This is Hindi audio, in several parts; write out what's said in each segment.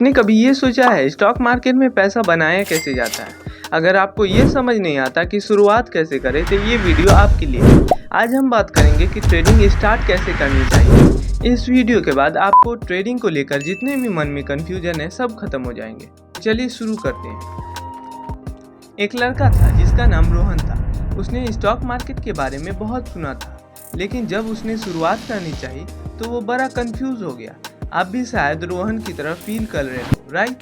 आपने कभी ये सोचा है स्टॉक मार्केट में पैसा बनाया कैसे जाता है? अगर आपको ये समझ नहीं आता कि शुरुआत कैसे करें तो ये वीडियो आपके लिए है। आज हम बात करेंगे कि ट्रेडिंग स्टार्ट कैसे करनी चाहिए। इस वीडियो के बाद आपको ट्रेडिंग को लेकर जितने भी मन में कन्फ्यूजन है सब खत्म हो जाएंगे। चलिए शुरू करते हैं। एक लड़का था जिसका नाम रोहन था। उसने स्टॉक मार्केट के बारे में बहुत सुना था, लेकिन जब उसने शुरुआत करनी चाहिए तो वो बड़ा कंफ्यूज हो गया। आप भी शायद रोहन की तरह फील कर रहे हो, राइट?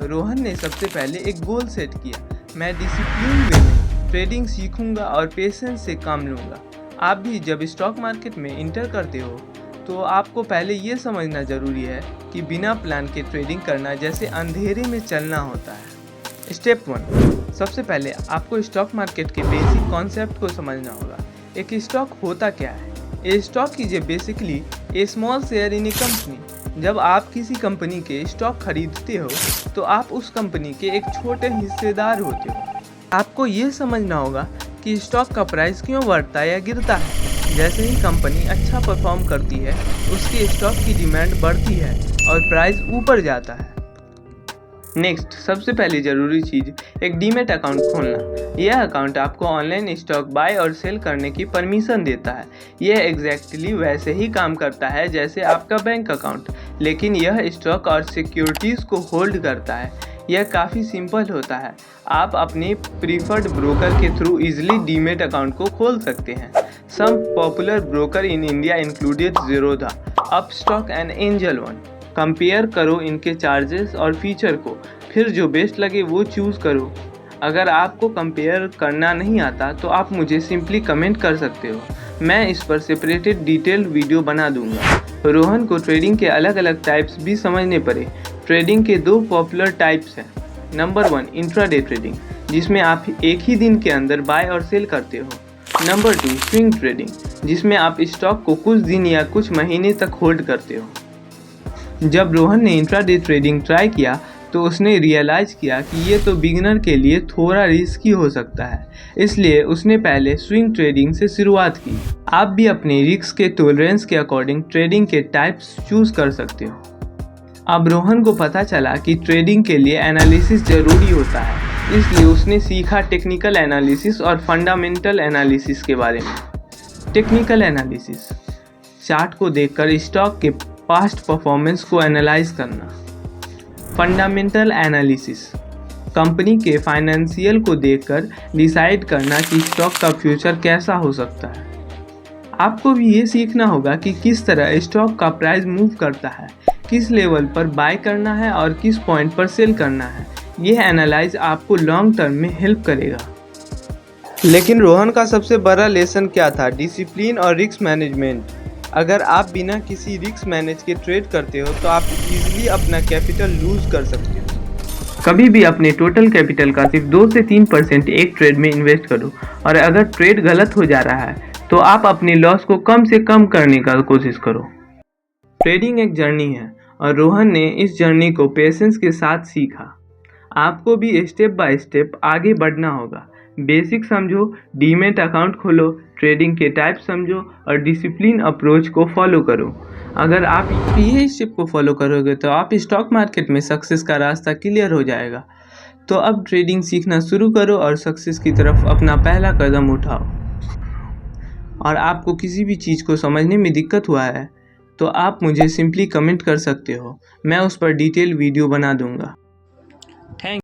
रोहन ने सबसे पहले एक गोल सेट किया। मैं डिसिप्लिन वे में ट्रेडिंग सीखूंगा और पेशेंस से काम लूँगा। आप भी जब स्टॉक मार्केट में इंटर करते हो तो आपको पहले ये समझना ज़रूरी है कि बिना प्लान के ट्रेडिंग करना जैसे अंधेरे में चलना होता है। स्टेप 1, सबसे पहले आपको स्टॉक मार्केट के बेसिक कॉन्सेप्ट को समझना होगा। एक स्टॉक होता क्या है? A stock is basically a small share in a company. जब आप किसी कंपनी के स्टॉक खरीदते हो तो आप उस कंपनी के एक छोटे हिस्सेदार होते हो। आपको ये समझना होगा कि स्टॉक का प्राइस क्यों बढ़ता या गिरता है। जैसे ही कंपनी अच्छा परफॉर्म करती है उसके स्टॉक की डिमांड बढ़ती है और प्राइस ऊपर जाता है। नेक्स्ट, सबसे पहली ज़रूरी चीज़ एक डीमैट अकाउंट खोलना। यह अकाउंट आपको ऑनलाइन स्टॉक बाय और सेल करने की परमिशन देता है। यह एग्जैक्टली वैसे ही काम करता है जैसे आपका बैंक अकाउंट, लेकिन यह स्टॉक और सिक्योरिटीज़ को होल्ड करता है। यह काफ़ी सिंपल होता है। आप अपने प्रीफर्ड ब्रोकर के थ्रू इजीली डीमैट अकाउंट को खोल सकते हैं। Some popular broker in India included Zerodha, Upstox and Angel One. Compare करो इनके चार्जेस और फीचर को, फिर जो बेस्ट लगे वो चूज़ करो। अगर आपको कंपेयर करना नहीं आता तो आप मुझे सिंपली कमेंट कर सकते हो, मैं इस पर सेपरेटेड डिटेल्ड वीडियो बना दूंगा। रोहन को ट्रेडिंग के अलग अलग टाइप्स भी समझने पड़े। ट्रेडिंग के दो पॉपुलर टाइप्स हैं। नंबर 1, इंट्राडे ट्रेडिंग, जिसमें आप एक ही दिन के अंदर बाय और सेल करते हो। नंबर 2, स्विंग ट्रेडिंग, जिसमें आप स्टॉक को कुछ दिन या कुछ महीने तक होल्ड करते हो। जब रोहन ने इंट्राडे ट्रेडिंग ट्राई किया तो उसने रियलाइज़ किया कि ये तो बिगिनर के लिए थोड़ा रिस्की हो सकता है, इसलिए उसने पहले स्विंग ट्रेडिंग से शुरुआत की। आप भी अपने रिस्क के टॉलरेंस के अकॉर्डिंग ट्रेडिंग के टाइप्स चूज़ कर सकते हो। अब रोहन को पता चला कि ट्रेडिंग के लिए एनालिसिस ज़रूरी होता है, इसलिए उसने सीखा टेक्निकल एनालिसिस और फंडामेंटल एनालिसिस के बारे में। टेक्निकल एनालिसिस, चार्ट को देखकर स्टॉक के पास्ट परफॉर्मेंस को एनालाइज करना। फंडामेंटल एनालिसिस, कंपनी के फाइनेंशियल को देखकर डिसाइड करना कि स्टॉक का फ्यूचर कैसा हो सकता है। आपको भी ये सीखना होगा कि किस तरह स्टॉक का प्राइस मूव करता है, किस लेवल पर बाय करना है और किस पॉइंट पर सेल करना है। यह एनालाइज आपको लॉन्ग टर्म में हेल्प करेगा। लेकिन रोहन का सबसे बड़ा लेसन क्या था? डिसिप्लिन और रिस्क मैनेजमेंट। अगर आप बिना किसी रिस्क मैनेज के ट्रेड करते हो तो आप इजीली अपना कैपिटल लूज कर सकते हो। कभी भी अपने टोटल कैपिटल का सिर्फ 2 से 3% एक ट्रेड में इन्वेस्ट करो, और अगर ट्रेड गलत हो जा रहा है तो आप अपने लॉस को कम से कम करने का कोशिश करो। ट्रेडिंग एक जर्नी है और रोहन ने इस जर्नी को पेशेंस के साथ सीखा। आपको भी स्टेप बाय स्टेप आगे बढ़ना होगा। बेसिक समझो, डीमैट अकाउंट खोलो, ट्रेडिंग के टाइप समझो और डिसिप्लिन अप्रोच को फॉलो करो। अगर आप ये स्टेप को फॉलो करोगे तो आप स्टॉक मार्केट में सक्सेस का रास्ता क्लियर हो जाएगा। तो अब ट्रेडिंग सीखना शुरू करो और सक्सेस की तरफ अपना पहला कदम उठाओ। और आपको किसी भी चीज़ को समझने में दिक्कत हुआ है तो आप मुझे सिंपली कमेंट कर सकते हो, मैं उस पर डिटेल वीडियो बना दूंगा। थैंक